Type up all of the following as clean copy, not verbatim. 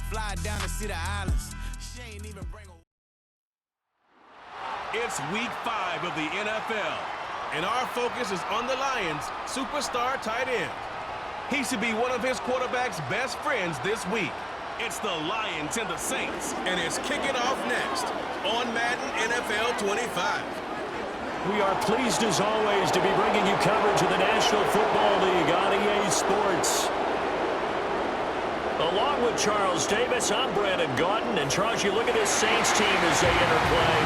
Fly down to see the islands. She ain't even bring a... It's week 5 of the NFL, and our focus is on the Lions' superstar tight end. He should be one of his quarterback's best friends this week. It's the Lions and the Saints, and it's kicking off next on Madden NFL 25. We are pleased, as always, to be bringing you coverage of the National Football League on EA Sports. Along with Charles Davis, I'm Brandon Gaudin. And Charles, you look at this Saints team as they enter play.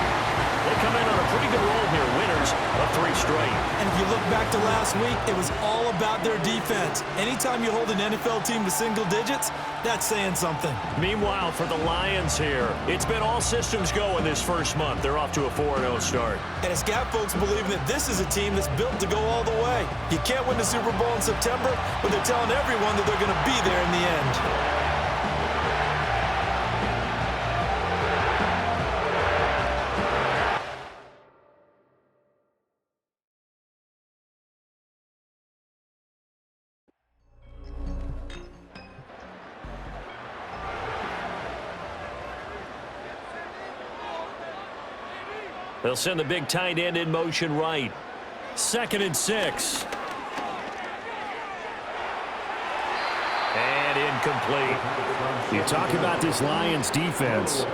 They come in on a pretty good roll here, winners of 3 straight. And if you look back to last week, it was all about their defense. Anytime you hold an NFL team to single digits, that's saying something. Meanwhile, for the Lions here, it's been all systems go in this first month. They're off to a 4-0 start. And it's got folks believing that this is a team that's built to go all the way. You can't win the Super Bowl in September, but they're telling everyone that they're going to be there in the end. They'll send the big tight end in motion right. 2nd and 6. And incomplete. You talk about this Lions defense.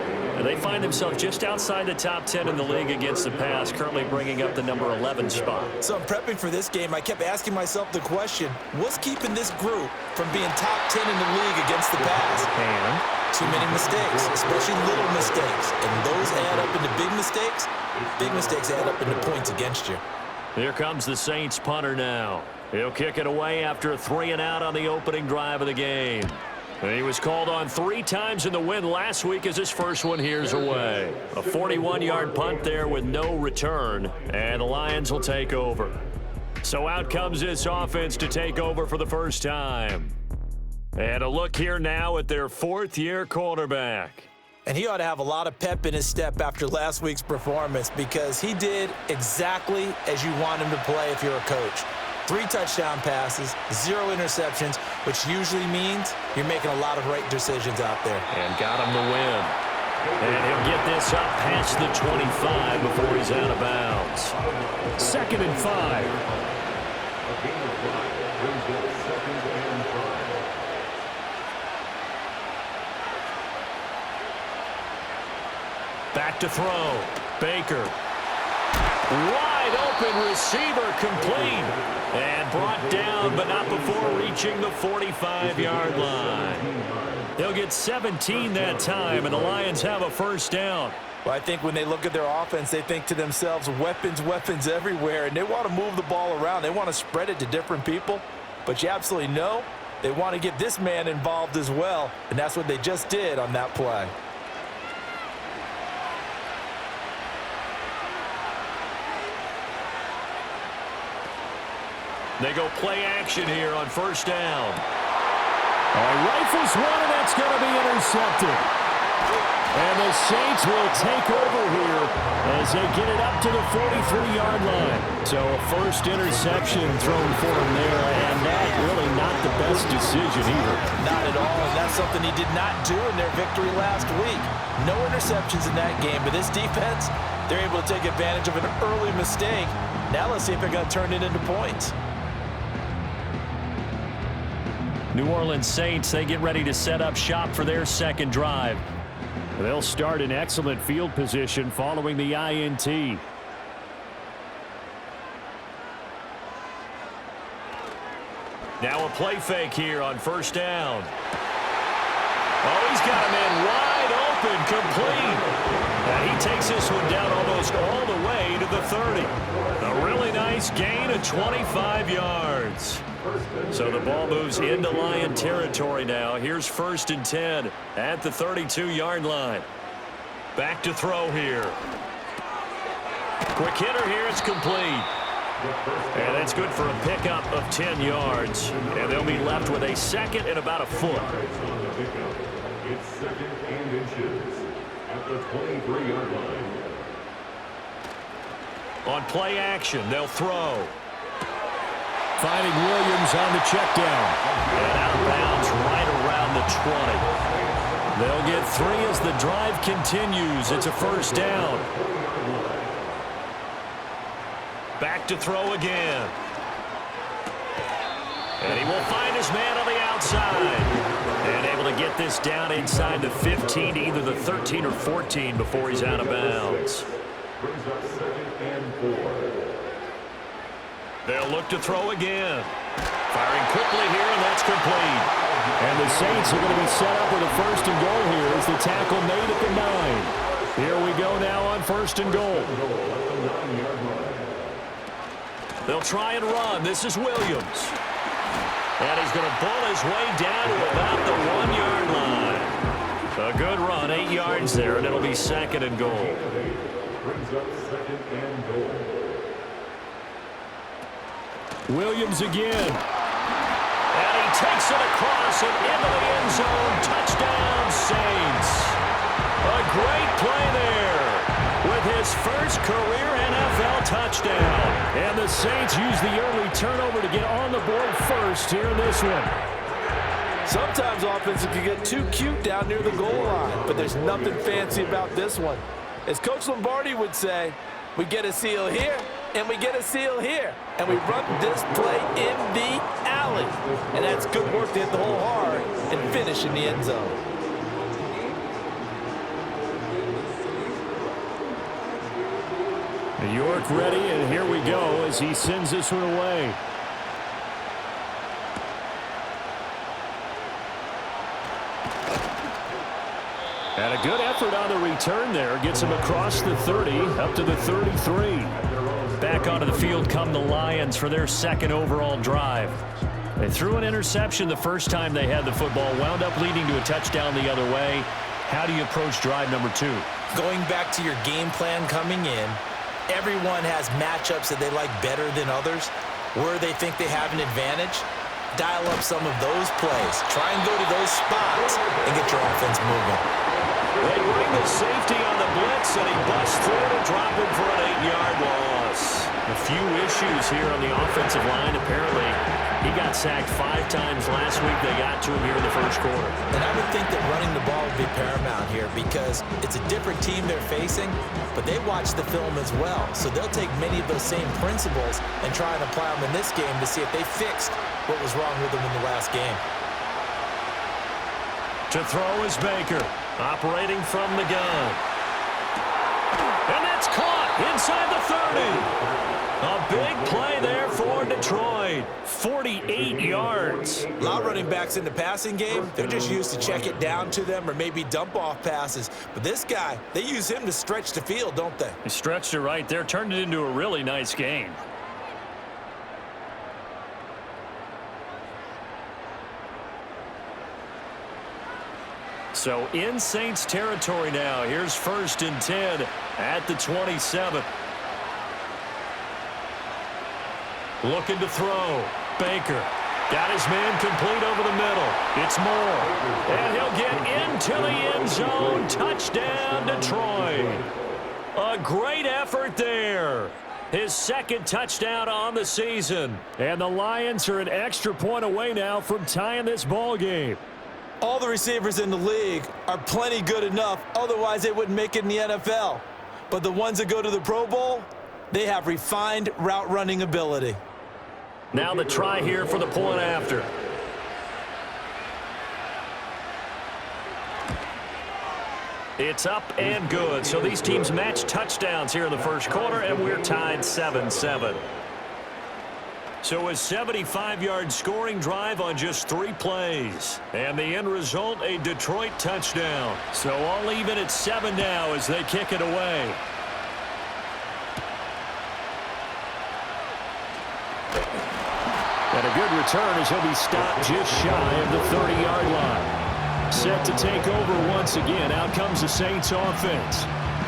They find themselves just outside the top 10 in the league against the pass, currently bringing up the number 11 spot. So I'm prepping for this game. I kept asking myself the question, what's keeping this group from being top 10 in the league against the pass? And too many mistakes, especially little mistakes. And those add up into big mistakes. Big mistakes add up into points against you. Here comes the Saints punter now. He'll kick it away after a 3-and-out on the opening drive of the game. He was called on 3 times in the win last week as his first one here's away. A 41-yard punt there with no return, and the Lions will take over. So out comes this offense to take over for the first time. And a look here now at their 4th-year quarterback. And he ought to have a lot of pep in his step after last week's performance because he did exactly as you want him to play if you're a coach. 3 touchdown passes, 0 interceptions, which usually means you're making a lot of right decisions out there. And got him the win. And he'll get this up past the 25 before he's out of bounds. 2nd and 5. Back to throw. Baker. Wide open receiver complete. And brought down, but not before reaching the 45-yard line. They'll get 17 that time, and the Lions have a first down. Well, I think when they look at their offense, they think to themselves, weapons, weapons everywhere, and they want to move the ball around. They want to spread it to different people, but you absolutely know they want to get this man involved as well, and that's what they just did on that play. They go play action here on first down. Rifles one, and that's going to be intercepted. And the Saints will take over here as they get it up to the 43-yard line. So a first interception thrown for him there, and that really not the best decision either. Not at all, and that's something he did not do in their victory last week. No interceptions in that game, but this defense, they're able to take advantage of an early mistake. Now let's see if they're going to turn it into points. New Orleans Saints, they get ready to set up shop for their second drive. They'll start in excellent field position following the INT. Now a play fake here on first down. Oh, he's got him in wide open, complete. And he takes this one down almost all the way to the 30. A really nice gain of 25 yards. So the ball moves into Lion territory now. Here's 1st and 10 at the 32-yard line. Back to throw here. Quick hitter here. It's complete. And that's good for a pickup of 10 yards. And they'll be left with a 2nd and about a foot. It's 2nd and inches at the 23-yard line. On play action, they'll throw. Finding Williams on the check down. And out of bounds right around the 20. of 3 as the drive continues. It's a first down. Back to throw again. And he will find his man on the outside. And able to get this down inside the 15, either the 13 or 14 before he's out of bounds. Brings up 2nd and 4. They'll look to throw again. Firing quickly here, and that's complete. And the Saints are going to be set up with a 1st and goal here as the tackle made at the 9. Here we go now on 1st and goal. They'll try and run. This is Williams. And he's going to bull his way down to about the 1-yard line. A good run, 8 yards there, and it'll be 2nd and goal. Brings up 2nd and goal. Williams again. And he takes it across and into the end zone. Touchdown, Saints. A great play there with his first career NFL touchdown. And the Saints use the early turnover to get on the board first here in this one. Sometimes offenses can get too cute down near the goal line, but there's nothing fancy about this one. As Coach Lombardi would say, we get a seal here, and we get a seal here, and we run this play in the alley. And that's good work to hit the hole hard and finish in the end zone. York ready, and here we go as he sends this one away. And a good effort on the return there. Gets him across the 30, up to the 33. Back onto the field come the Lions for their 2nd overall drive. They threw an interception the first time they had the football, wound up leading to a touchdown the other way. How do you approach drive number 2? Going back to your game plan coming in, everyone has matchups that they like better than others, where they think they have an advantage. Dial up some of those plays. Try and go to those spots and get your offense moving. They bring the safety on the blitz, and he busts through to drop him for an 8-yard loss. A few issues here on the offensive line. Apparently, he got sacked 5 times last week. They got to him here in the first quarter. And I would think that running the ball would be paramount here because it's a different team they're facing, but they watch the film as well. So they'll take many of those same principles and try and apply them in this game to see if they fixed what was wrong with them in the last game. To throw is Baker, operating from the gun. And that's caught inside the 30. A big play there for Detroit. 48 yards. A lot of running backs in the passing game, they're just used to check it down to them or maybe dump off passes. But this guy, they use him to stretch the field, don't they? He stretched it right there, turned it into a really nice game. So in Saints territory now. Here's 1st and 10 at the 27. Looking to throw. Baker got his man complete over the middle. It's Moore. And he'll get into the end zone. Touchdown, Detroit. A great effort there. His 2nd touchdown on the season. And the Lions are an extra point away now from tying this ball game. All the receivers in the league are plenty good enough, otherwise they wouldn't make it in the NFL. But the ones that go to the Pro Bowl, they have refined route running ability. Now the try here for the point after. It's up and good. So these teams match touchdowns here in the first quarter, and we're tied 7-7. So a 75-yard scoring drive on just 3 plays. And the end result, a Detroit touchdown. So all even at 7 now as they kick it away. And a good return as he'll be stopped just shy of the 30-yard line. Set to take over once again. Out comes the Saints offense.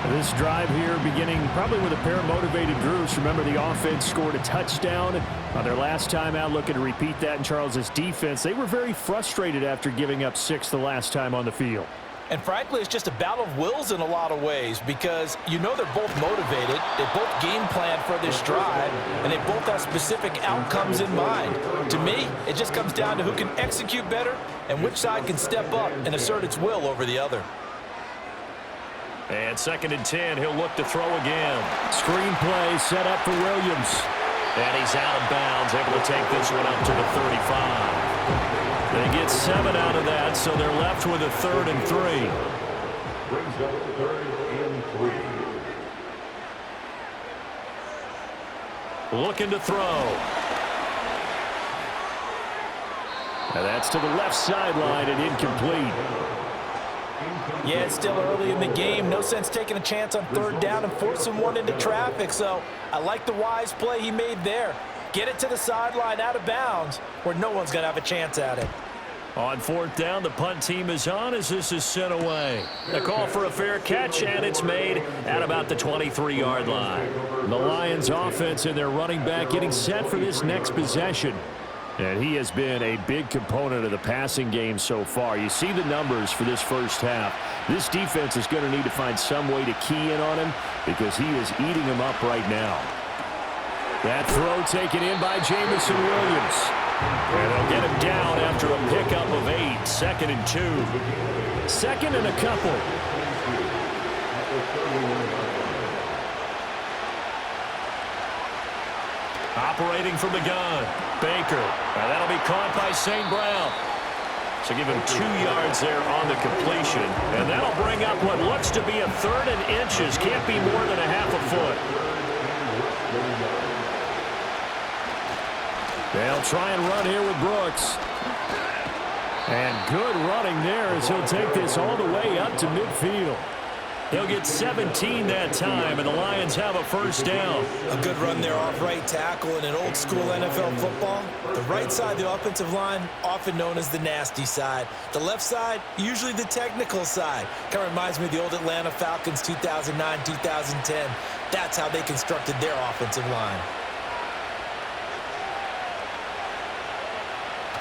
This drive here beginning probably with a pair of motivated groups. Remember, the offense scored a touchdown on their last time out, looking to repeat that in Charles's defense. They were very frustrated after giving up 6 the last time on the field. And frankly, it's just a battle of wills in a lot of ways because you know they're both motivated, they both game plan for this drive, and they both have specific outcomes in mind. To me, it just comes down to who can execute better and which side can step up and assert its will over the other. And 2nd and 10, he'll look to throw again. Screen play set up for Williams. And he's out of bounds, able to take this one up to the 35. They get 7 out of that, so they're left with a 3rd and 3. Brings up 3rd and 3. Looking to throw. And that's to the left sideline and incomplete. Yeah, it's still early in the game. No sense taking a chance on 3rd down and forcing one into traffic. So I like the wise play he made there. Get it to the sideline out of bounds where no one's going to have a chance at it. On 4th down, the punt team is on as this is sent away. A call for a fair catch, and it's made at about the 23-yard line. The Lions offense and their running back getting set for this next possession. And he has been a big component of the passing game so far. You see the numbers for this first half. This defense is going to need to find some way to key in on him because he is eating him up right now. That throw taken in by Jameson Williams. And they'll get him down after a pickup of 8. 2nd and 2. 2nd and a couple. Operating from the gun, Baker. And that'll be caught by St. Brown. So give him 2 yards there on the completion. And that'll bring up what looks to be a 3rd and inches. Can't be more than a half a foot. They'll try and run here with Brooks. And good running there as he'll take this all the way up to midfield. He'll get 17 that time, and the Lions have a 1st down. A good run there off right tackle in an old school NFL football. The right side of the offensive line, often known as the nasty side. The left side, usually the technical side. Kind of reminds me of the old Atlanta Falcons 2009, 2010. That's how they constructed their offensive line.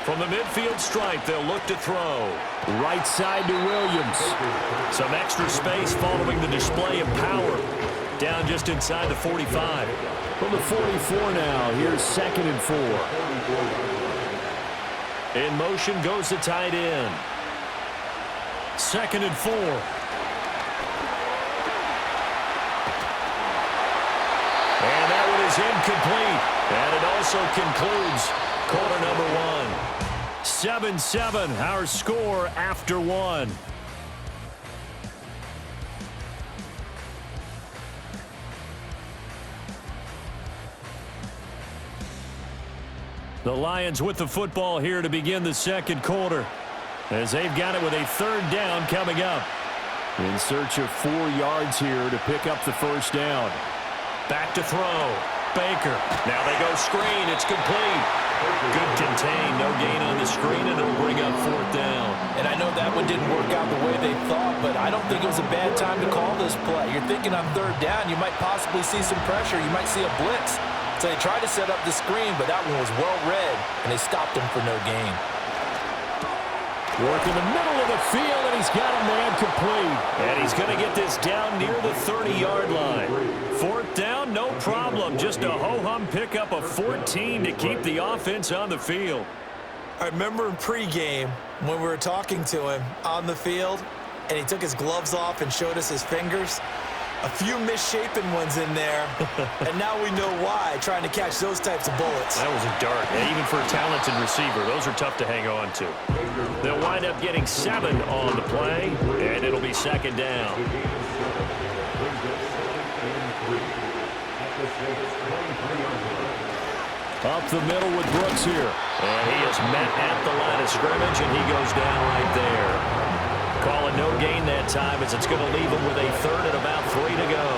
From the midfield stripe, they'll look to throw. Right side to Williams. Some extra space following the display of power. Down just inside the 45. From the 44 now, here's 2nd and 4. In motion goes the tight end. 2nd and 4. And that one is incomplete. And it also concludes quarter number 1. 7-7, our score after 1. The Lions with the football here to begin the 2nd quarter as they've got it with a 3rd down coming up. In search of 4 yards here to pick up the 1st down. Back to throw. Baker. Now they go screen. It's complete. Good contain. No gain on the screen, and it'll bring up 4th down. And I know that one didn't work out the way they thought, but I don't think it was a bad time to call this play. You're thinking on 3rd down, you might possibly see some pressure. You might see a blitz. So they tried to set up the screen, but that one was well read, and they stopped him for no gain. Work in the middle of the field, and he's got a man complete. And he's going to get this down near the 30-yard line. 4th down, no problem. Just a ho-hum pickup of 14 to keep the offense on the field. I remember in pregame when we were talking to him on the field, and he took his gloves off and showed us his fingers. A few misshapen ones in there, and now we know why, trying to catch those types of bullets. That was a dart, and even for a talented receiver, those are tough to hang on to. They'll wind up getting 7 on the play, and it'll be 2nd down. Up the middle with Brooks here. And he is met at the line of scrimmage, and he goes down right there. Calling no gain that time as it's going to leave him with a 3rd and about 3 to go.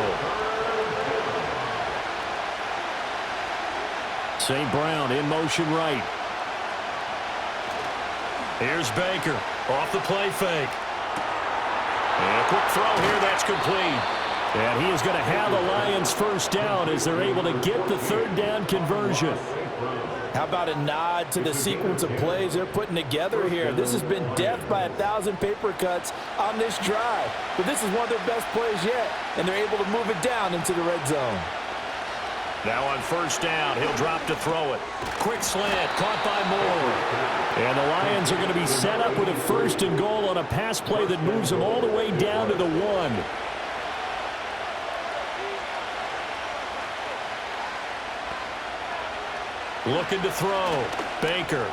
St. Brown in motion right. Here's Baker off the play fake. And a quick throw here, that's complete. And he is going to have the Lions 1st down as they're able to get the 3rd down conversion. How about a nod to the sequence of plays they're putting together here? This has been death by 1,000 paper cuts on this drive. But this is one of their best plays yet, and they're able to move it down into the red zone. Now on 1st down, he'll drop to throw it. Quick slant, caught by Moore. And the Lions are going to be set up with a 1st and goal on a pass play that moves them all the way down to the 1. Looking to throw. Baker.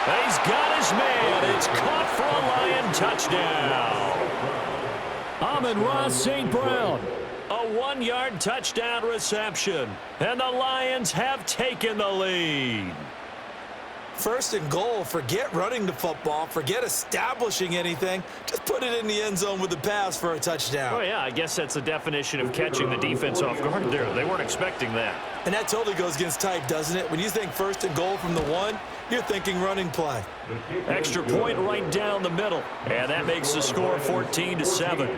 He's got his man. It's caught for a Lion touchdown. Amon-Ra St. Brown. A 1-yard touchdown reception. And the Lions have taken the lead. First and goal, forget running the football, forget establishing anything. Just put it in the end zone with the pass for a touchdown. Oh, yeah, I guess that's the definition of catching the defense off guard there. They weren't expecting that. And that totally goes against type, doesn't it? When you think first and goal from the 1, you're thinking running play. Extra point right down the middle. And that makes the score 14-7.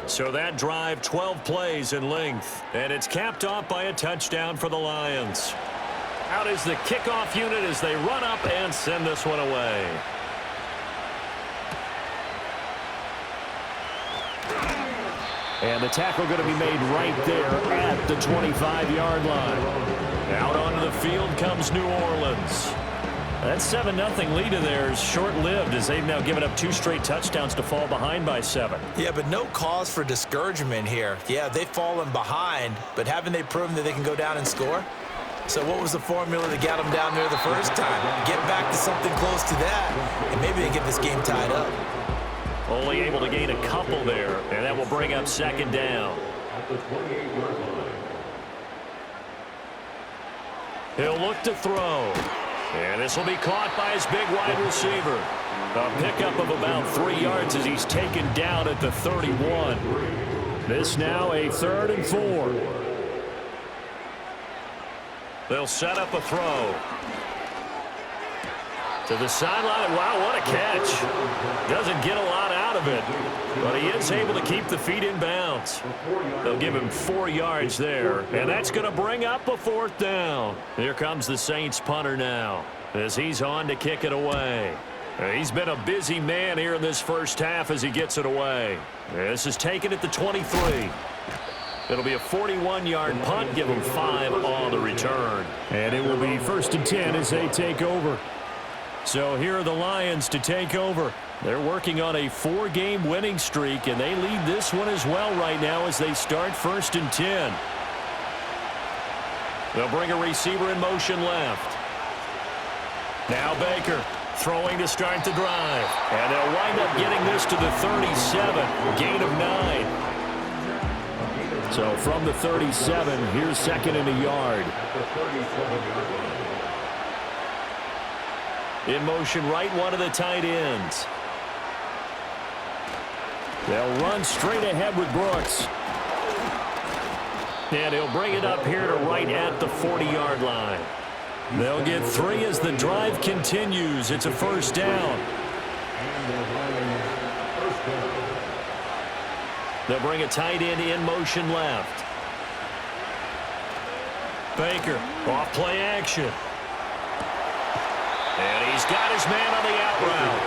So that drive, 12 plays in length. And it's capped off by a touchdown for the Lions. Out is the kickoff unit as they run up and send this one away. And the tackle going to be made right there at the 25-yard line. Out onto the field comes New Orleans. That 7-0 lead of theirs short-lived as they've now given up 2 straight touchdowns to fall behind by 7. Yeah, but no cause for discouragement here. Yeah, they've fallen behind, but haven't they proven that they can go down and score? So what was the formula that got them down there the first time? Get back to something close to that, and maybe they get this game tied up. Only able to gain a couple there, and that will bring up second down. He'll look to throw. And this will be caught by his big wide receiver. A pickup of about 3 yards as he's taken down at the 31. This now a 3rd and 4. They'll set up a throw. To the sideline. Wow, what a catch. Doesn't get a lot out of it, but he is able to keep the feet in bounds. They'll give him 4 yards there, and that's going to bring up a 4th down. Here comes the Saints punter now as he's on to kick it away. He's been a busy man here in this first half as he gets it away. This is taken at the 23. It'll be a 41-yard punt. Give them 5 on the return. And it will be 1st and 10 as they take over. So here are the Lions to take over. They're working on a 4-game winning streak, and they lead this one as well right now as they start 1st and 10. They'll bring a receiver in motion left. Now Baker throwing to start the drive. And they'll wind up getting this to the 37, gain of 9. So from the 37, here's 2nd and a yard. In motion right, one of the tight ends. They'll run straight ahead with Brooks. And he'll bring it up here to right at the 40-yard line. They'll get 3 as the drive continues. It's a 1st down. They'll bring a tight end in motion left. Baker, off play action. And he's got his man on the out route.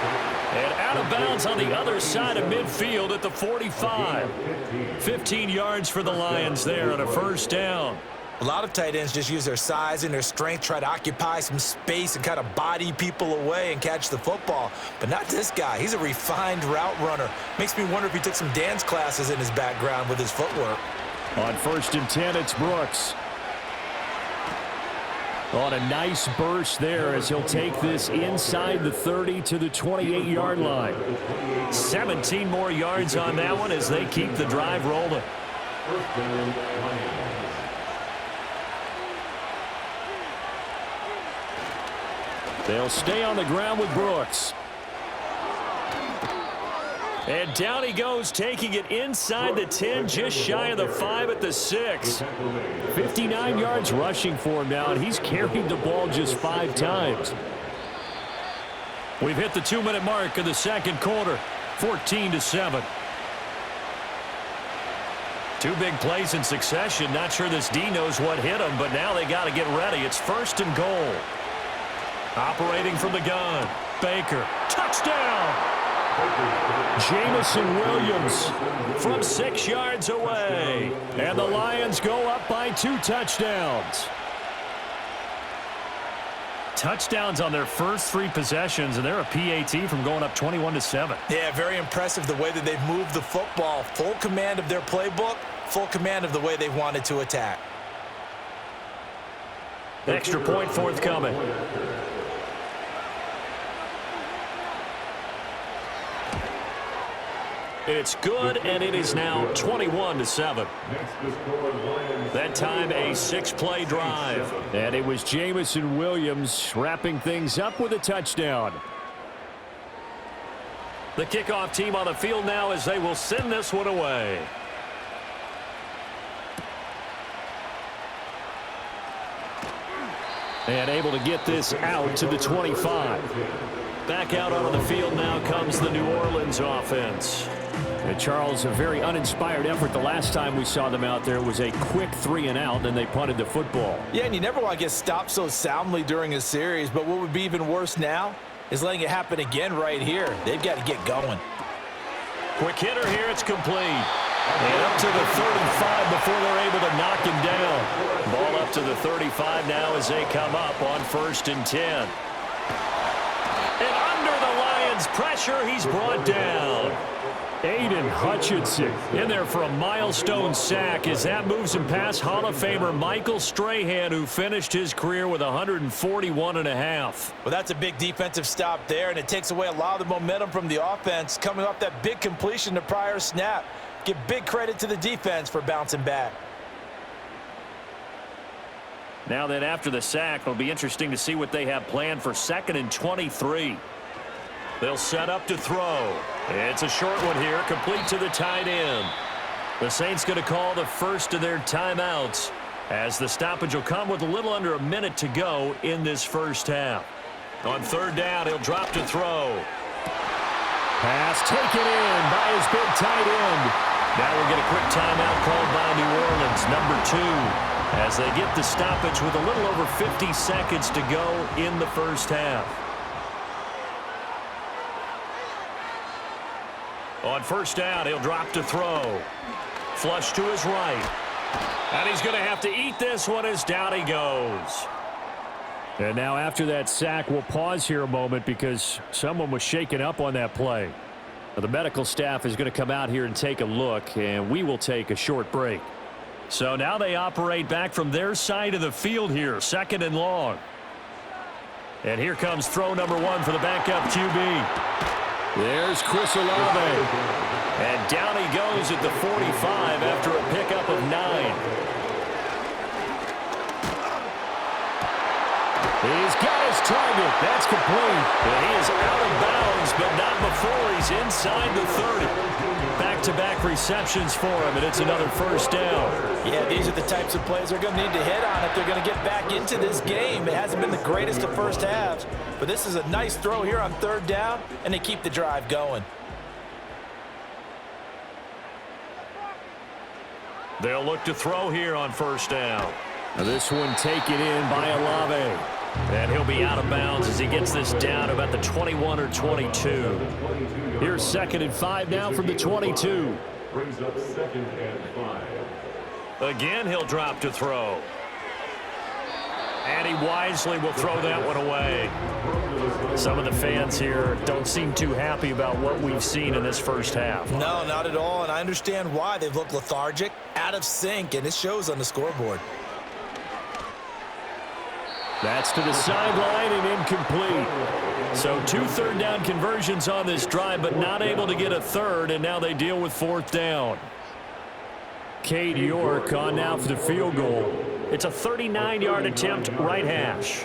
And out of bounds on the other side of midfield at the 45. 15 yards for the Lions there on a 1st down. A lot of tight ends just use their size and their strength, try to occupy some space and kind of body people away and catch the football. But not this guy. He's a refined route runner. Makes me wonder if he took some dance classes in his background with his footwork. On 1st and 10, it's Brooks. On a nice burst there as he'll take this inside the 30 to the 28-yard line. 17 more yards on that one as they keep the drive rolling. They'll stay on the ground with Brooks. And down he goes, taking it inside the 10, just shy of the 5 at the 6. 59 yards rushing for him now, and he's carried the ball just 5 times. We've hit the 2-minute mark of the 2nd quarter, 14-7. 2 big plays in succession. Not sure this D knows what hit him, but now they got to get ready. It's 1st and goal. Operating from the gun, Baker, touchdown! Jameson Williams from 6 yards away. And the Lions go up by 2 touchdowns. Touchdowns on their first 3 possessions, and they're a PAT from going up 21-7. Yeah, very impressive the way that they've moved the football. Full command of their playbook, full command of the way they wanted to attack. Extra point forthcoming. It's good, and it is now 21-7. That time, a 6-play drive. And it was Jameson Williams wrapping things up with a touchdown. The kickoff team on the field now as they will send this one away. And able to get this out to the 25. Back out onto the field now comes the New Orleans offense. And Charles, a very uninspired effort. The last time we saw them out there was a quick 3-and-out, and they punted the football. Yeah, and you never want to get stopped so soundly during a series, but what would be even worse now is letting it happen again right here. They've got to get going. Quick hitter here, it's complete. And up to the 35 before they're able to knock him down. Ball up to the 35 now as they come up on 1st and 10. And under the Lions' pressure, he's brought down. Aiden Hutchinson In there for a milestone sack as that moves him past Hall of Famer Michael Strahan, who finished his career with 141.5. Well, that's a big defensive stop there, and it takes away a lot of the momentum from the offense coming off that big completion the prior snap. Give big credit to the defense for bouncing back. Now then, after the sack, it'll be interesting to see what they have planned for 2nd and 23. They'll set up to throw. It's a short one here, complete to the tight end. The Saints going to call the first of their timeouts as the stoppage will come with a little under a minute to go in this first half. On 3rd down, he'll drop to throw. pass taken in by his big tight end. Now we'll get a quick timeout called by New Orleans, number 2, as they get the stoppage with a little over 50 seconds to go in the first half. On 1st down, he'll drop to throw. Flush to his right. And he's going to have to eat this one as down he goes. And now after that sack, we'll pause here a moment because someone was shaken up on that play. Now, the medical staff is going to come out here and take a look, and we will take a short break. So now they operate back from their side of the field here, 2nd and long. And here comes throw number 1 for the backup QB. There's Chris Olave. And down he goes at the 45 after a pickup of 9. He's got his target. That's complete. And he is out of bounds, but not before he's inside the 30. Back-to-back receptions for him, and it's another first down. Yeah, these are the types of plays they're going to need to hit on if they're going to get back into this game. It hasn't been the greatest of first halves, but this is a nice throw here on 3rd down, and they keep the drive going. They'll look to throw here on 1st down. Now this one taken in by Olave. And he'll be out of bounds as he gets this down about the 21 or 22. Here's 2nd and 5 now from the 22. Brings up 2nd and 5. Again, he'll drop to throw. And he wisely will throw that one away. Some of the fans here don't seem too happy about what we've seen in this first half. No, not at all, and I understand why. They've looked lethargic, out of sync, and it shows on the scoreboard. That's to the sideline and incomplete. So 2 3rd down conversions on this drive, but not able to get a 3rd, and now they deal with 4th down. Cade York on now for the field goal. It's a 39-yard attempt, right hash.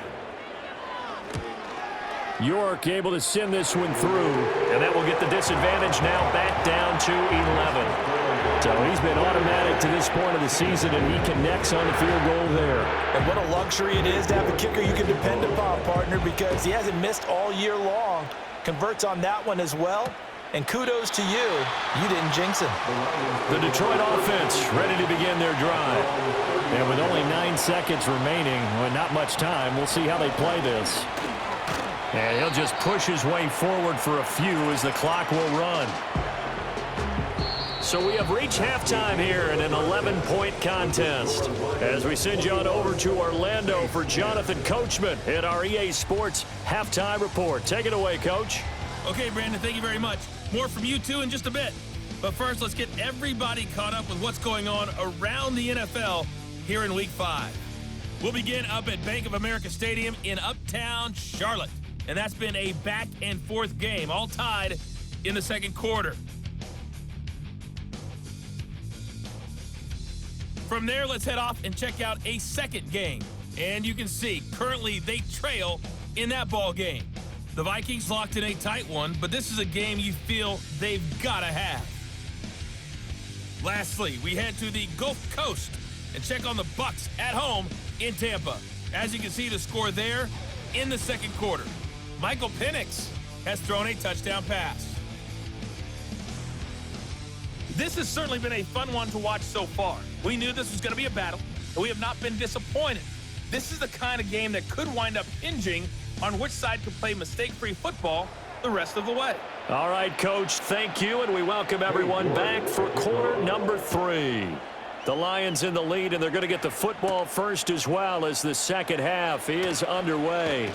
York able to send this one through. And that will get the disadvantage now back down to 11. So he's been automatic to this point of the season, and he connects on the field goal there. And what a luxury it is to have a kicker you can depend upon, partner, because he hasn't missed all year long. Converts on that one as well. And kudos to you. You didn't jinx him. The Detroit offense ready to begin their drive. And with only 9 seconds remaining, well, not much time, we'll see how they play this. And he'll just push his way forward for a few as the clock will run. So we have reached halftime here in an 11-point contest. As we send you on over to Orlando for Jonathan Coachman at our EA Sports Halftime Report. Take it away, Coach. Okay, Brandon, thank you very much. More from you two in just a bit. But first, let's get everybody caught up with what's going on around the NFL here in Week 5. We'll begin up at Bank of America Stadium in Uptown Charlotte. And that's been a back-and-forth game, all tied in the second quarter. From there, let's head off and check out a second game. And you can see, currently they trail in that ball game. The Vikings locked in a tight one, but this is a game you feel they've got to have. Lastly, we head to the Gulf Coast and check on the Bucs at home in Tampa. As you can see, the score there in the second quarter. Michael Penix has thrown a touchdown pass. This has certainly been a fun one to watch so far. We knew this was going to be a battle, and we have not been disappointed. This is the kind of game that could wind up hinging on which side could play mistake-free football the rest of the way. All right, Coach, thank you, and we welcome everyone back for quarter number 3. The Lions in the lead, and they're going to get the football first as well as the second half is underway.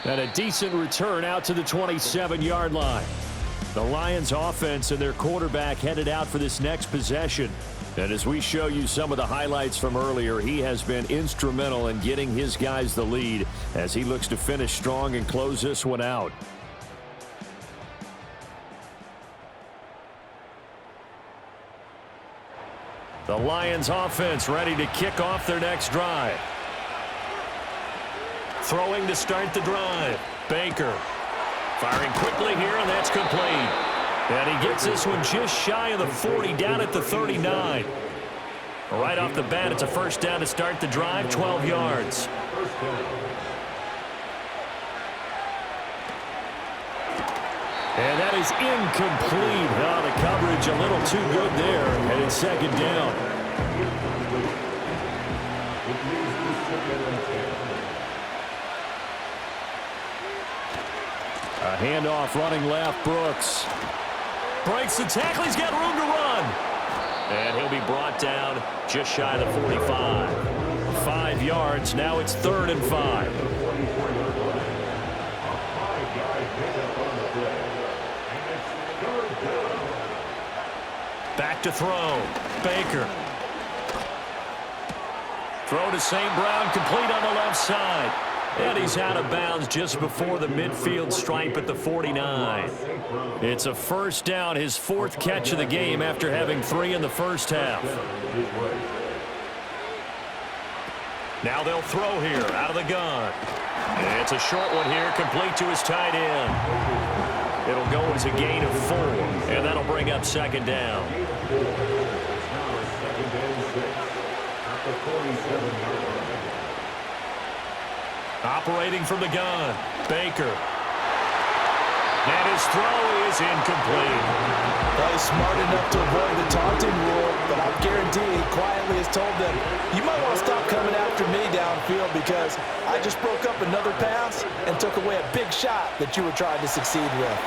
And a decent return out to the 27-yard line. The Lions offense and their quarterback headed out for this next possession. And as we show you some of the highlights from earlier, he has been instrumental in getting his guys the lead as he looks to finish strong and close this one out. The Lions offense ready to kick off their next drive. Throwing to start the drive. Baker firing quickly here, and that's complete. And he gets this one just shy of the 40, down at the 39. Right off the bat, it's a first down to start the drive, 12 yards. And that is incomplete. Oh, the coverage a little too good there, and it's second down. A handoff running left, Brooks. Breaks the tackle, he's got room to run. And he'll be brought down just shy of the 45. 5 yards, now it's 3rd and 5. Back to throw. Baker. Throw to St. Brown, complete on the left side. And he's out of bounds just before the midfield stripe at the 49. It's a first down, his 4th catch of the game after having 3 in the first half. Now they'll throw here out of the gun. And it's a short one here, complete to his tight end. It'll go as a gain of 4, and that'll bring up second down. Operating from the gun, Baker. And his throw is incomplete. Well, he's smart enough to avoid the taunting rule, but I guarantee he quietly has told them, you might want to stop coming after me downfield because I just broke up another pass and took away a big shot that you were trying to succeed with.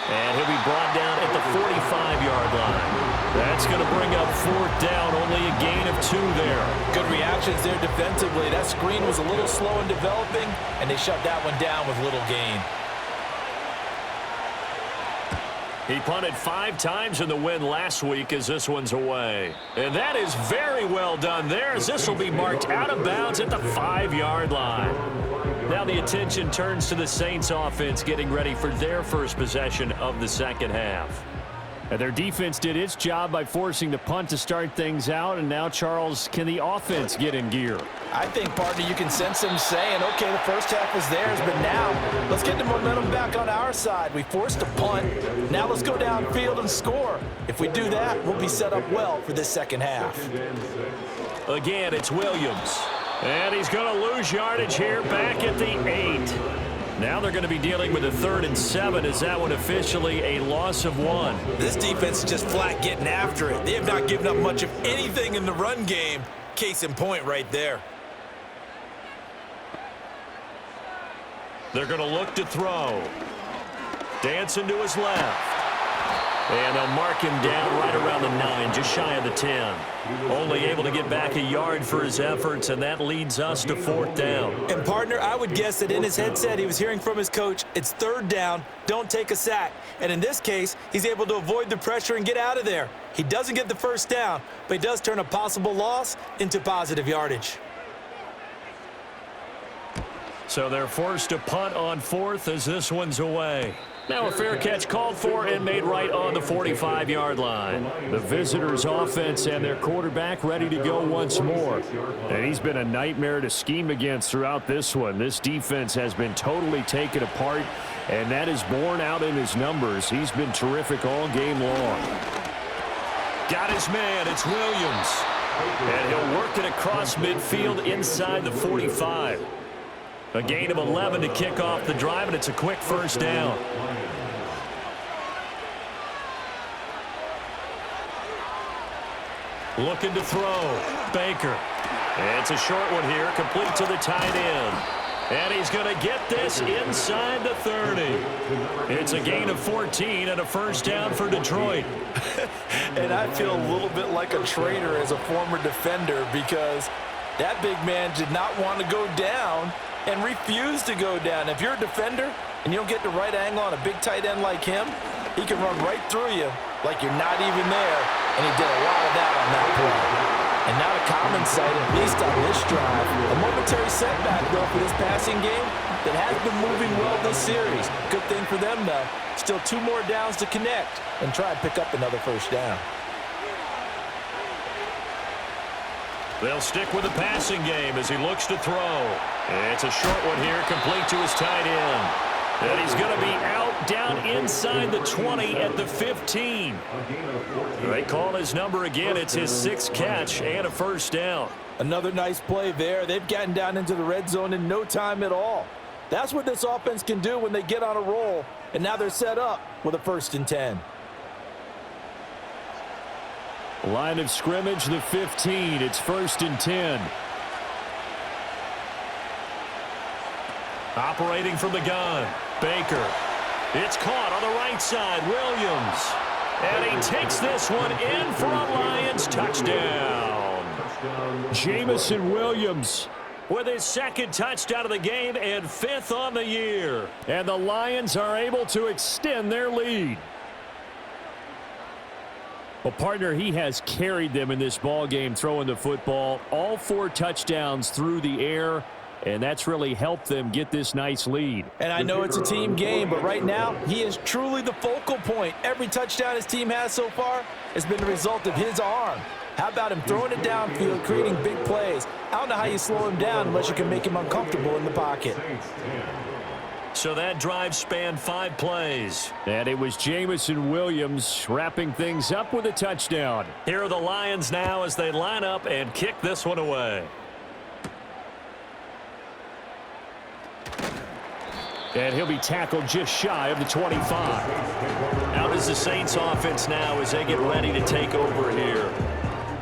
And he'll be brought down at the 45-yard line. That's going to bring up 4th down, only a gain of 2 there. Good reactions there defensively. That screen was a little slow in developing, and they shut that one down with little gain. He punted 5 times in the win last week as this one's away. And that is very well done there as this will be marked out of bounds at the 5-yard line. Now the attention turns to the Saints offense getting ready for their first possession of the second half. And their defense did its job by forcing the punt to start things out, and now, Charles, can the offense get in gear? I think, partner, you can sense them saying, okay, the first half was theirs, but now let's get the momentum back on our side. We forced a punt. Now let's go downfield and score. If we do that, we'll be set up well for this second half. Again, it's Williams. And he's going to lose yardage here back at the 8. Now they're going to be dealing with a 3rd and 7 as that one officially a loss of 1. This defense is just flat getting after it. They have not given up much of anything in the run game. Case in point right there. They're going to look to throw. Dancing to his left. And they'll mark him down right around the 9, just shy of the 10. Only able to get back a yard for his efforts, and that leads us to 4th down. And, partner, I would guess that in his headset he was hearing from his coach, it's 3rd down, don't take a sack. And in this case, he's able to avoid the pressure and get out of there. He doesn't get the first down, but he does turn a possible loss into positive yardage. So they're forced to punt on 4th as this one's away. Now a fair catch called for and made right on the 45-yard line. The visitors' offense and their quarterback ready to go once more. And he's been a nightmare to scheme against throughout this one. This defense has been totally taken apart, and that is borne out in his numbers. He's been terrific all game long. Got his man. It's Williams. And he'll work it across midfield inside the 45. A gain of 11 to kick off the drive, and it's a quick first down. Looking to throw. Baker. It's a short one here, complete to the tight end. And he's going to get this inside the 30. It's a gain of 14 and a first down for Detroit. And I feel a little bit like a traitor as a former defender because that big man did not want to go down and refused to go down. If you're a defender and you don't get the right angle on a big tight end like him, he can run right through you like you're not even there, and he did a lot of that on that play. And not a common sight, at least on this drive. A momentary setback, though, for this passing game that has been moving well this series. Good thing for them, though. Still 2 more downs to connect and try and pick up another first down. They'll stick with the passing game as he looks to throw. It's a short one here, complete to his tight end. And he's going to be out down inside the 20 at the 15. They call his number again. It's his 6th catch and a first down. Another nice play there. They've gotten down into the red zone in no time at all. That's what this offense can do when they get on a roll. And now they're set up with a 1st and 10. Line of scrimmage, the 15. It's 1st and 10. Operating from the gun, Baker. It's caught on the right side, Williams. And he takes this one in for a Lions touchdown. Jamison Williams with his 2nd touchdown of the game and 5th on the year. And the Lions are able to extend their lead. Well, partner, he has carried them in this ball game throwing the football. All 4 touchdowns through the air. And that's really helped them get this nice lead. And I know it's a team game, but right now, he is truly the focal point. Every touchdown his team has so far has been the result of his arm. How about him throwing it downfield, creating big plays? I don't know how you slow him down unless you can make him uncomfortable in the pocket. So that drive spanned 5 plays. And it was Jamison Williams wrapping things up with a touchdown. Here are the Lions now as they line up and kick this one away. And he'll be tackled just shy of the 25. How does the Saints offense now as they get ready to take over here?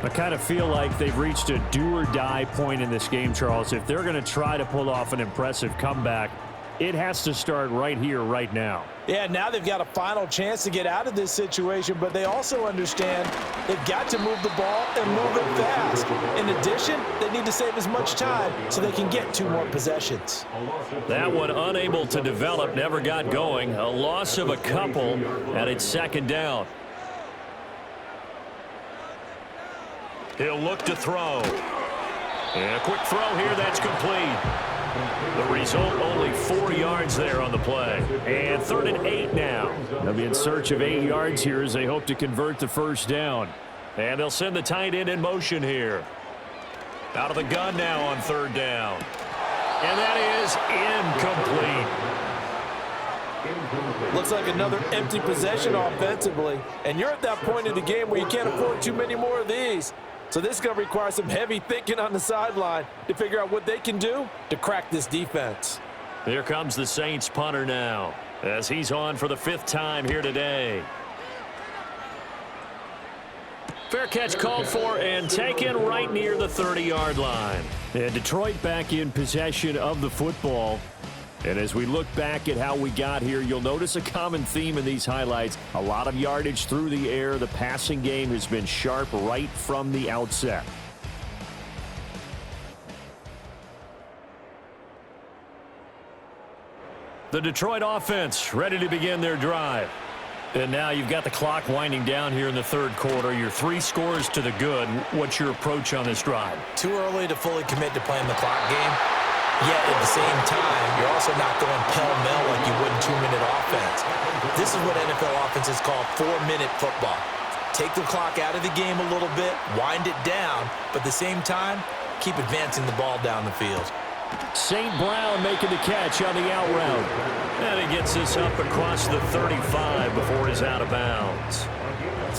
I kind of feel like they've reached a do-or-die point in this game, Charles. If they're going to try to pull off an impressive comeback, it has to start right here, right now. Yeah, now they've got a final chance to get out of this situation, but they also understand they've got to move the ball and move it fast. In addition, they need to save as much time so they can get 2 more possessions. That one unable to develop, never got going. A loss of a couple, and it's 2nd down. He'll look to throw. And a quick throw here, that's complete. The result, only 4 yards there on the play. And 3rd and 8 now. They'll be in search of 8 yards here as they hope to convert the first down. And they'll send the tight end in motion here. Out of the gun now on 3rd down. And that is incomplete. Looks like another empty possession offensively. And you're at that point in the game where you can't afford too many more of these. So this is going to require some heavy thinking on the sideline to figure out what they can do to crack this defense. Here comes the Saints punter now as he's on for the 5th time here today. Fair catch called for and taken right near the 30-yard line. And Detroit back in possession of the football. And as we look back at how we got here, you'll notice a common theme in these highlights. A lot of yardage through the air. The passing game has been sharp right from the outset. The Detroit offense ready to begin their drive. And now you've got the clock winding down here in the 3rd quarter. You're 3 scores to the good. What's your approach on this drive? Too early to fully commit to playing the clock game. Yet at the same time, you're also not going pell-mell like you would in 2-minute offense. This is what NFL offenses call 4-minute football. Take the clock out of the game a little bit, wind it down, but at the same time, keep advancing the ball down the field. St. Brown making the catch on the out route. And he gets this up across the 35 before he's out of bounds.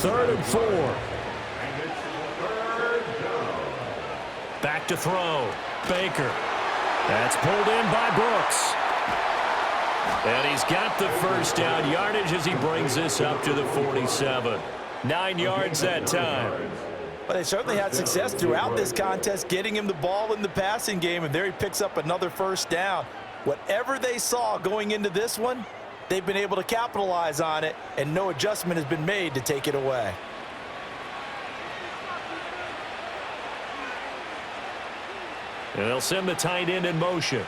3rd and 4. Back to throw. Baker. That's pulled in by Brooks. And he's got the first down yardage as he brings this up to the 47. 9 yards that time. But they certainly had success throughout this contest, getting him the ball in the passing game, and there he picks up another first down. Whatever they saw going into this one, they've been able to capitalize on it, and no adjustment has been made to take it away. And they'll send the tight end in motion.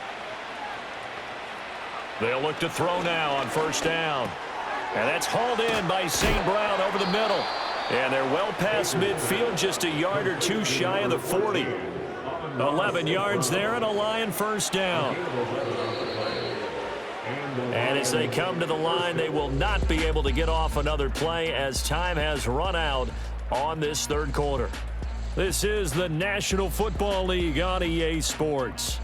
They'll look to throw now on first down. And that's hauled in by St. Brown over the middle. And they're well past midfield, just a yard or two shy of the 40. 11 yards there and a Lion first down. And as they come to the line, they will not be able to get off another play as time has run out on this third quarter. This is the National Football League on EA Sports.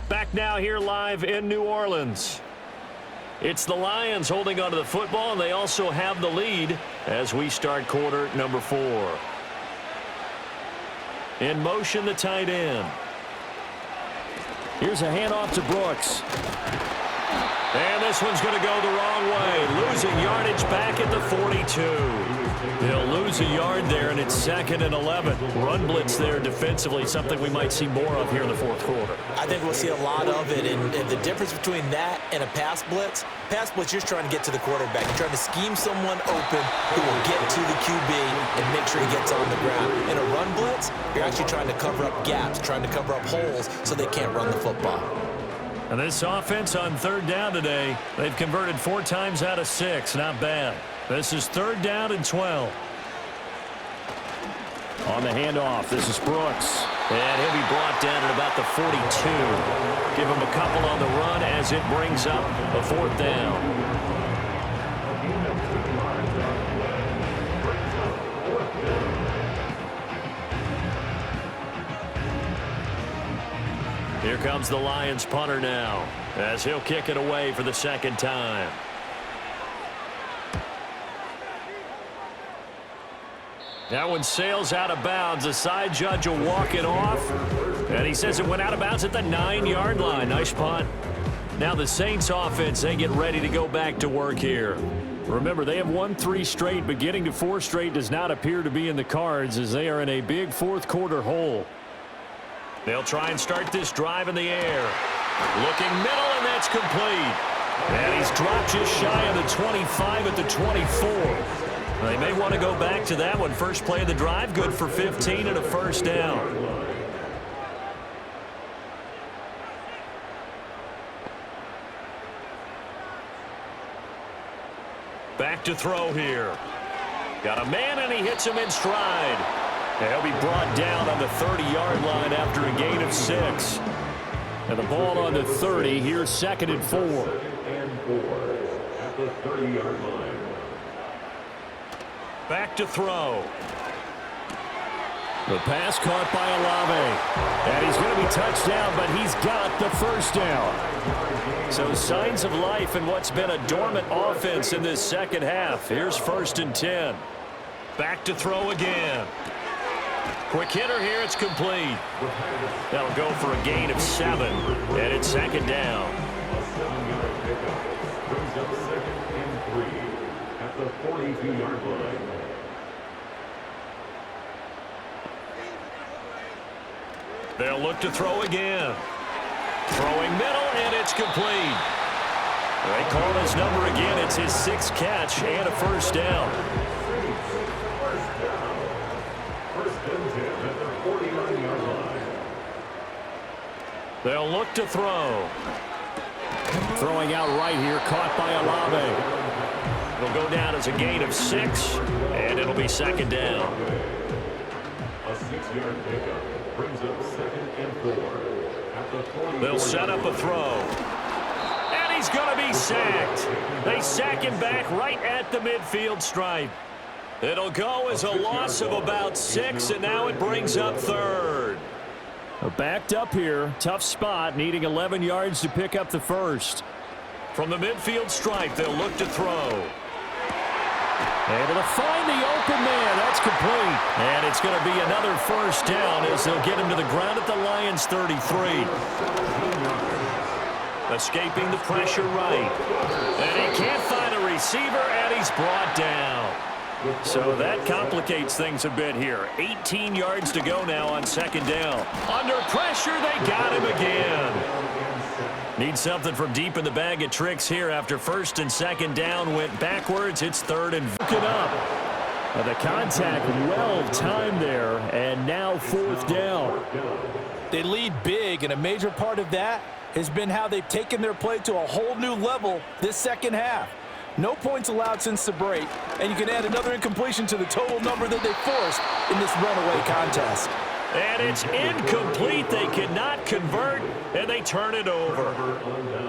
Back now here live in New Orleans. It's the Lions holding onto the football, and they also have the lead as we start quarter number 4. In motion, the tight end. Here's a handoff to Brooks. And this one's going to go the wrong way. Losing yardage back at the 42. They'll lose a yard there, and it's 2nd and 11. Run blitz there defensively, something we might see more of here in the fourth quarter. I think we'll see a lot of it, and the difference between that and a pass blitz, you're trying to get to the quarterback. You're trying to scheme someone open who will get to the QB and make sure he gets on the ground. In a run blitz, you're actually trying to cover up gaps, trying to cover up holes so they can't run the football. And this offense on third down today, they've converted 4 times out of 6. Not bad. This is 3rd down and 12. On the handoff, this is Brooks. And he'll be brought down at about the 42. Give him a couple on the run as it brings up a 4th down. Here comes the Lions punter now as he'll kick it away for the 2nd time. That one sails out of bounds. The side judge will walk it off. And he says it went out of bounds at the 9-yard line. Nice punt. Now the Saints offense, they get ready to go back to work here. Remember, they have won 3 straight, but getting to 4 straight does not appear to be in the cards as they are in a big fourth quarter hole. They'll try and start this drive in the air. Looking middle, and that's complete. And he's dropped just shy of the 25 at the 24. They may want to go back to that one. First play of the drive, good for 15 and a first down. Back to throw here. Got a man, and he hits him in stride. And he'll be brought down on the 30-yard line after a gain of 6. And the ball on the 30. Here's 2nd and 4. 2nd and 4 at the 30-yard line. Back to throw. The pass caught by Olave. And he's going to be touched down, but he's got the first down. So signs of life in what's been a dormant offense in this second half. Here's 1st and 10. Back to throw again. Quick hitter here, it's complete. That'll go for a gain of 7, and it's 2nd down. A 7-yard pickup brings up 2nd and 3 at the 42-yard line. They'll look to throw again. Throwing middle, and it's complete. They call his number again. It's his 6th catch and a first down. They'll look to throw. Throwing out right here, caught by Olave. It'll go down as a gain of 6, and it'll be 2nd down. 6-yard pickup brings up 2nd and 4 at the 44. They'll set up a throw. And he's going to be sacked. They sack him back right at the midfield stripe. It'll go as a loss of about 6, and now it brings up 3rd. Backed up here. Tough spot, needing 11 yards to pick up the first. From the midfield stripe, they'll look to throw. Able to find the open man. That's complete. And it's going to be another first down as they'll get him to the ground at the Lions' 33. Escaping the pressure right. And he can't find a receiver, and he's brought down. So that complicates things a bit here. 18 yards to go now on 2nd down. Under pressure, they got him again. Need something from deep in the bag of tricks here after 1st and 2nd down went backwards. It's 3rd and broken up. The contact well timed there, and now 4th down. They lead big, and a major part of that has been how they've taken their play to a whole new level this second half. No points allowed since the break, and you can add another incompletion to the total number that they forced in this runaway contest. And it's incomplete. They cannot convert, and they turn it over.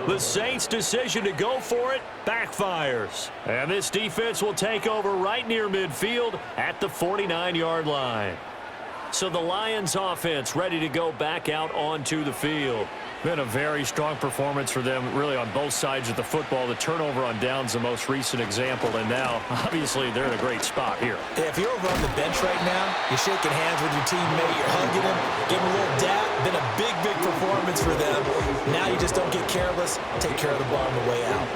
The Saints' decision to go for it backfires. And this defense will take over right near midfield at the 49-yard line. So the Lions offense ready to go back out onto the field. Been a very strong performance for them, really, on both sides of the football. The turnover on downs, the most recent example, and now, obviously, they're in a great spot here. Yeah, if you're over on the bench right now, you're shaking hands with your teammate, you're hugging him, giving him a little dap. Been a big, big performance for them. Now you just don't get careless. Take care of the ball on the way out.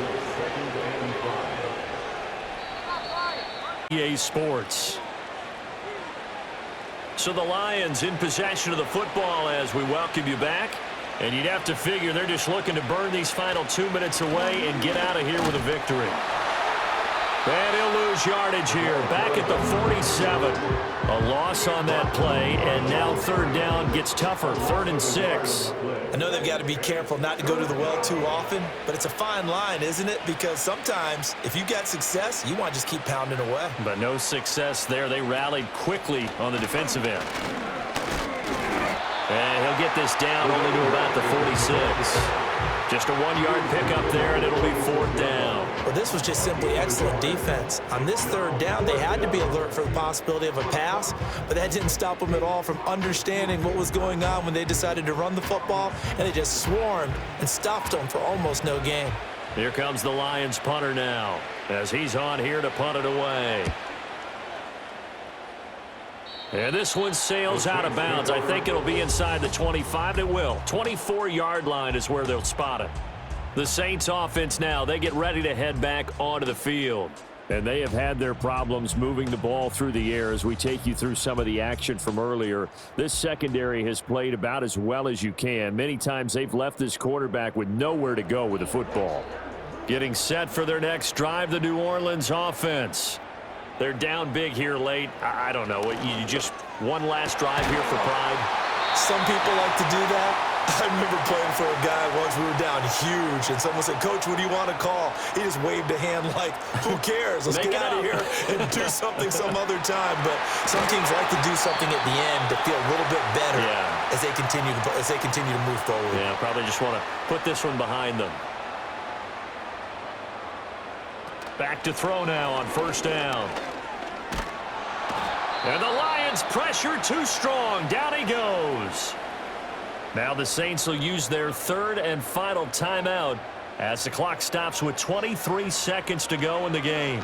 EA Sports. So the Lions in possession of the football as we welcome you back. And you'd have to figure they're just looking to burn these final 2 minutes away and get out of here with a victory. And he'll lose yardage here. Back at the 47. A loss on that play, and now 3rd down gets tougher. 3rd and 6. I know they've got to be careful not to go to the well too often, but it's a fine line, isn't it? Because sometimes, if you got success, you want to just keep pounding away. But no success there. They rallied quickly on the defensive end. And he'll get this down only to about the 46. Just a 1-yard pickup there, and it'll be 4th down. Well, this was just simply excellent defense. On this 3rd down, they had to be alert for the possibility of a pass, but that didn't stop them at all from understanding what was going on when they decided to run the football, and they just swarmed and stopped them for almost no gain. Here comes the Lions punter now, as he's on here to punt it away. And this one sails out of bounds. I think it'll be inside the 25. It will. 24-yard line is where they'll spot it. The Saints offense now, they get ready to head back onto the field. And they have had their problems moving the ball through the air as we take you through some of the action from earlier. This secondary has played about as well as you can. Many times they've left this quarterback with nowhere to go with the football. Getting set for their next drive, the New Orleans offense. They're down big here late. I don't know. You just one last drive here for pride? Some people like to do that. I remember playing for a guy once. We were down huge, and someone said, "Coach, what do you want to call?" He just waved a hand like, "Who cares? Let's get out of here and do something some other time." But some teams like to do something at the end to feel a little bit better as they continue to move forward. Yeah, probably just want to put this one behind them. Back to throw now on 1st down. And the Lions pressure too strong. Down he goes. Now the Saints will use their 3rd and final timeout as the clock stops with 23 seconds to go in the game.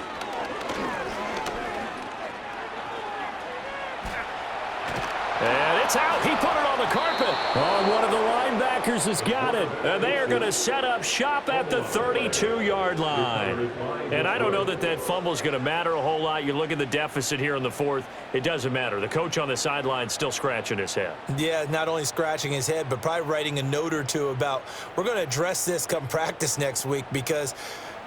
And it's out. He put it on the carpet. Oh, one of the linebackers has got it. And they are going to set up shop at the 32-yard line. And I don't know that that fumble is going to matter a whole lot. You look at the deficit here in the 4th. It doesn't matter. The coach on the sideline still scratching his head. Yeah, not only scratching his head, but probably writing a note or two about, we're going to address this come practice next week, because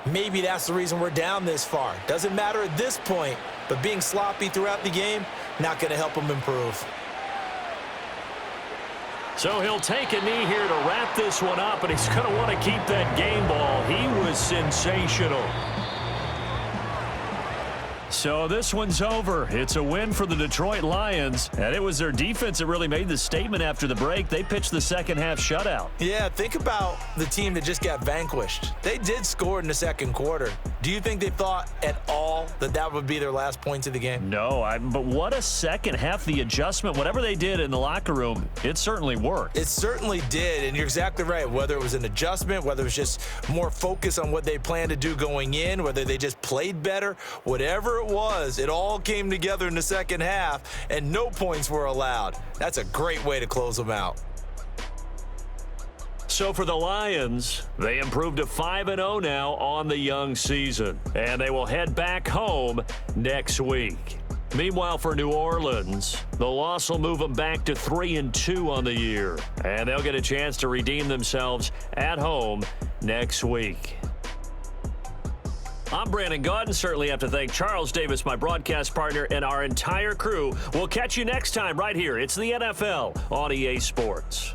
maybe that's the reason we're down this far. Doesn't matter at this point, but being sloppy throughout the game, not going to help him improve. So he'll take a knee here to wrap this one up, and he's going to want to keep that game ball. He was sensational. So this one's over. It's a win for the Detroit Lions, and it was their defense that really made the statement after the break. They pitched the second half shutout. Yeah, think about the team that just got vanquished. They did score in the second quarter. Do you think they thought at all that that would be their last points of the game? No, but what a second half. The adjustment, whatever they did in the locker room, it certainly worked. It certainly did, and you're exactly right. Whether it was an adjustment, whether it was just more focus on what they planned to do going in, whether they just played better, whatever it was, it all came together in the second half, and no points were allowed. That's a great way to close them out. So for the Lions, they improved to 5-0 now on the young season, and they will head back home next week. Meanwhile, for New Orleans, the loss will move them back to 3-2 on the year, and they'll get a chance to redeem themselves at home next week. I'm Brandon Gaudin, and certainly have to thank Charles Davis, my broadcast partner, and our entire crew. We'll catch you next time right here. It's the NFL on EA Sports.